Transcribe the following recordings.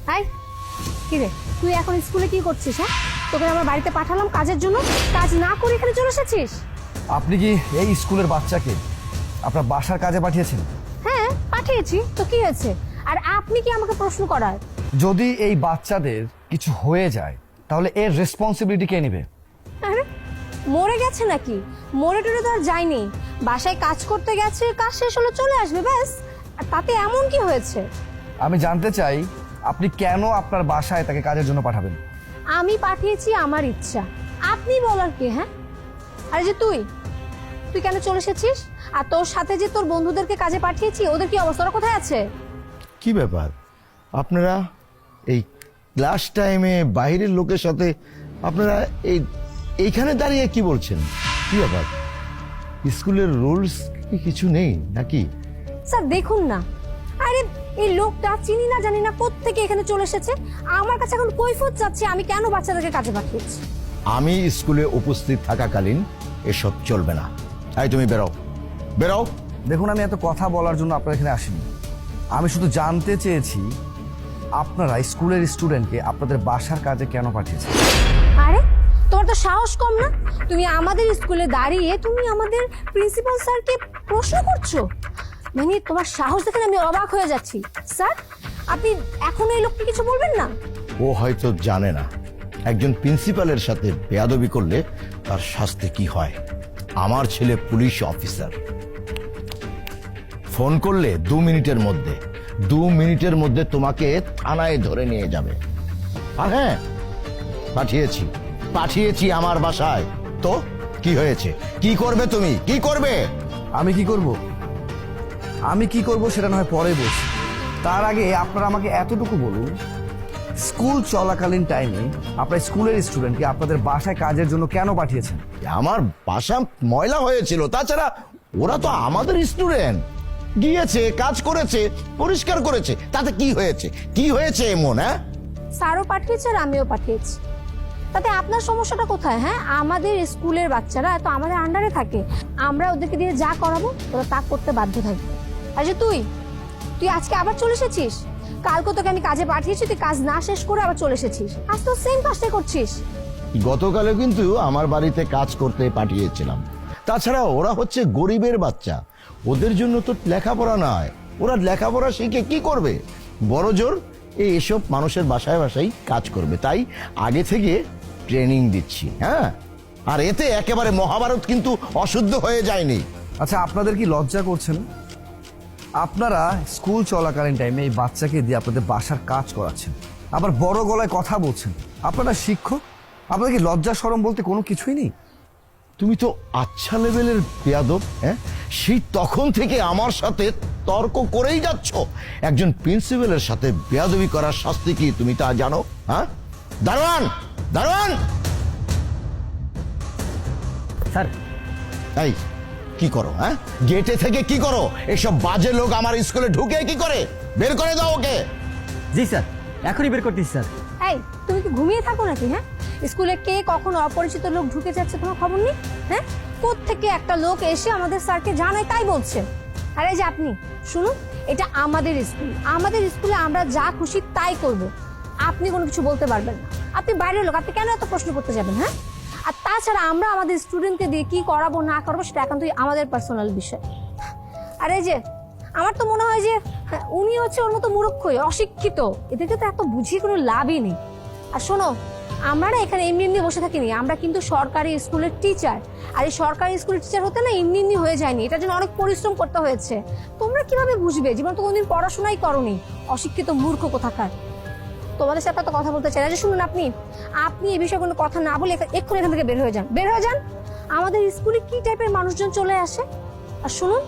High, কি রে তুই এখন স্কুলে কি করছিস? হ্যাঁ, তোকে আমার বাড়িতে পাঠালাম কাজের জন্য, কাজ না করে এখানে চলে এসেছিস। আপনি কি এই স্কুলের বাচ্চাকে আপনার বাসার কাজে পাঠিয়েছেন? হ্যাঁ পাঠিয়েছি, তো কি হয়েছে? আর আপনি কি আমাকে প্রশ্ন করার? যদি এই বাচ্চাদের কিছু হয়ে যায় তাহলে এর রেসপন্সিবিলিটি কে নেবে? আরে মরে গেছে নাকি? মরে টরে তো আর যায়নি, বাসায় কাজ করতে গেছে, কাজ শেষ হলে চলে আসবে ব্যাস। আর তাতে এমন কি হয়েছে? আমি জানতে চাই আপনি কেন আপনার বাসায় তাকে কাজের জন্য পাঠাবেন? আমি পাঠিয়েছি আমার ইচ্ছা, আপনি বলার কে? হ্যাঁ, আরে যে তুই তুই কেন চলে এসেছিস? আর তোর সাথে যে তোর বন্ধুদেরকে কাজে পাঠিয়েছি, ওদের কি অবস্থা? ওরা কোথায় আছে? কি ব্যাপার আপনারা এই ক্লাস টাইমে বাইরের লোকের সাথে আপনারা এইখানে দাঁড়িয়ে কি বলছেন? কি ব্যাপার, স্কুলের রুলস কি কিছু নেই নাকি? স্যার দেখুন না, আরে এই লোকটা চিনি না জানি না কোত্থেকে এখানে চলে এসেছে, আমার কাছে এখন কৈফিয়ত চাচ্ছে আমি কেন বাচ্চাদেরকে কাজে পাঠিয়েছি। আমি স্কুলে উপস্থিত থাকাকালীন এসব চলবে না। তাই তুমি বেরো বেরো। দেখুন, আমি এত কথা বলার জন্য আপনার এখানে আসিনি। আমি শুধু জানতে চেয়েছি আপনারা স্কুলের স্টুডেন্টকে আপনাদের বাসার কাজে কেন পাঠিয়েছেন? আরে তোমার তো সাহস কম না? তুমি আমাদের স্কুলে দাঁড়িয়ে তুমি আমাদের প্রিন্সিপাল স্যারকে প্রশ্ন করছো, মানে তোমার সাহস দেখে আমি অবাক হয়ে যাচ্ছি। স্যার আপনি এখন এই লোককে কিছু বলবেন না? ও হয়তো জানে না একজন প্রিন্সিপালের সাথে বেয়াদবি করলে তার শাস্তি কি হয়। আমার ছেলে পুলিশ অফিসার, ফোন করলে 2 মিনিটের মধ্যে তোমাকে থানায় ধরে নিয়ে যাবে। আর হ্যাঁ, পাঠিয়েছি আমার বাসায়। তো কি হয়েছে? কি করবে তুমি? কি করবে? আমি কি করব সেটা না হয় পরে বলছি। তার আগে আপনারা আমাকে এতটুকু বলুন, স্কুল চলাকালীন টাইমে আপনার স্কুলের স্টুডেন্টকে আপনাদের বাসায় কাজের জন্য কেন পাঠিয়েছেন? আমার বাসা ময়লা হয়েছিল, তাছাড়া ওরা তো আমাদের স্টুডেন্ট, গিয়েছে কাজ করেছে, পরিষ্কার করেছে, তাতে কি হয়েছে এমন? হ্যাঁ, স্যারও পাঠিয়েছে আর আমিও পাঠিয়েছি, তাতে আপনার সমস্যাটা কোথায়? হ্যাঁ, আমাদের স্কুলের বাচ্চারা তো আমাদের আন্ডারে থাকে, আমরা ওদেরকে দিয়ে যা করাবো ওরা তা করতে বাধ্য থাকবে। আর যে তুই আজকে আবার চলে এসেছিস, কালকে তোকে আমি কাজে পাঠিয়েছি, তুই কাজ না শেষ করে আবার চলে এসেছিস, আজ তো সেম কাজটাই করছিস। গতকালে কিন্তু আমার বাড়িতে কাজ করতে পাঠিয়েছিলাম। তাছাড়া ওরা হচ্ছে গরিবের বাচ্চা, ওদের জন্য তো লেখাপড়া নয়, ওরা লেখাপড়া শিখে কি করবে? বড় জোর এসব মানুষের বাসায় বাসায় কাজ করবে, তাই আগে থেকে ট্রেনিং দিচ্ছি। হ্যাঁ, আর এতে একেবারে মহাভারত কিন্তু অশুদ্ধ হয়ে যায়নি। আচ্ছা, আপনাদের কি লজ্জা করছে না? আপনারা স্কুল চলাকালীন টাইমে এই বাচ্চাকে দিয়ে আপনাদের বাসার কাজ করাচ্ছেন, আবার বড় গলায় কথা বলছেন। আপনারা শিক্ষক, আপনাদের কি লজ্জা শরম বলতে কোনো কিছুই নেই? তুমি তো আচ্ছা লেভেলের বেয়াদব। হ্যাঁ, সেই তখন থেকে আমার সাথে তর্ক করেই যাচ্ছ। একজন প্রিন্সিপালের সাথে বেয়াদবি করার শাস্তি কি তুমি তা জানো? হ্যাঁ, দারোয়ান দারোয়ান। স্যার, এই কি করো? হ্যাঁ, গেটে থেকে কি করো? এসব বাজে লোক আমার স্কুলে ঢুকে কি করে? বের করে দাও ওকে। জি স্যার, এখনই বের করতেছি স্যার। এই তুমি কি ঘুমিয়ে থাকো নাকি? হ্যাঁ, স্কুলে কে কখন অপরিচিত লোক ঢুকে যাচ্ছে তোমার খবর নেই? হ্যাঁ, কোত্থেকে একটা লোক এসে আমাদের স্যারকে জানায় তাই বলছে। আর এই যে আপনি শুনুন, এটা আমাদের স্কুলে আমরা যা খুশি তাই করব, আপনি কোনো কিছু বলতে পারবেন না। আপনি বাইরের লোক, আপনি কেন এত প্রশ্ন করতে যাবেন? হ্যাঁ, আর তাছাড়া আমরা আমাদের স্টুডেন্টকে দিয়ে কি করাবো না করাবো সেটা একান্তই আমাদের পার্সোনাল বিষয়। আর এই যে আমার তো মনে হয় যে উনি হচ্ছে ওর মতো মূর্খই, অশিক্ষিত, এদেরকে তো এত বুঝিয়ে কোনো লাভই নেই। আর শোনো, আমরা না এখানে এমনি এমনি বসে থাকিনি, আমরা কিন্তু সরকারি স্কুলের টিচার। আর এই সরকারি স্কুলের টিচার হতে না এমনি এমনি হয়ে যায়নি, এটার জন্য অনেক পরিশ্রম করতে হয়েছে। তোমরা কিভাবে বুঝবে? জীবন তো কোনোদিন পড়াশোনাই করোনি, অশিক্ষিত মূর্খ কোথাকার। তোমাদের সাথে তো কথা বলতে চাই না। যে শুনুন, আপনি এই বিষয়ে কোনো কথা না বলে এক্ষুনি এখান থেকে বের হয়ে যান। আমাদের স্কুলে কি টাইপের মানুষজন চলে আসে। আর শুনুন,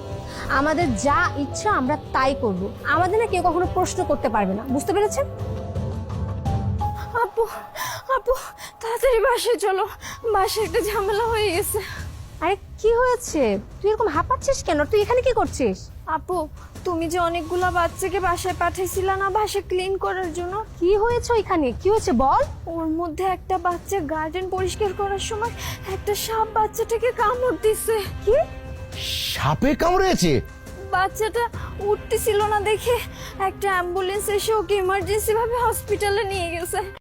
আমাদের যা ইচ্ছা আমরা তাই করব, আমাদের না কেউ কখনো প্রশ্ন করতে পারবে না, বুঝতে পেরেছেন? আপু আপু তাড়াতাড়ি বাসায় চলো, বাসায় একটা ঝামেলা হয়ে গেছে। আরে কি হয়েছে? তুই এরকম হাঁপাচ্ছিস কেন? তুই এখানে কি করছিস? আপু, তুমি যে অনেকগুলা বাচ্চাকে বাসায় পাঠাইছিলা না বাসা ক্লিন করার জন্য, কি হয়েছে ওইখানে? কি হয়েছে বল। ওর মধ্যে একটা বাচ্চা গার্ডেন পরিষ্কার করার সময় একটা সাপ বাচ্চাটাকে কামড় দিছে। কি? সাপে কামড়েছে? বাচ্চাটা উঠতেছিল না দেখে একটা অ্যাম্বুলেন্স এসে ওকে ইমার্জেন্সি ভাবে হসপিটালে নিয়ে গেছে।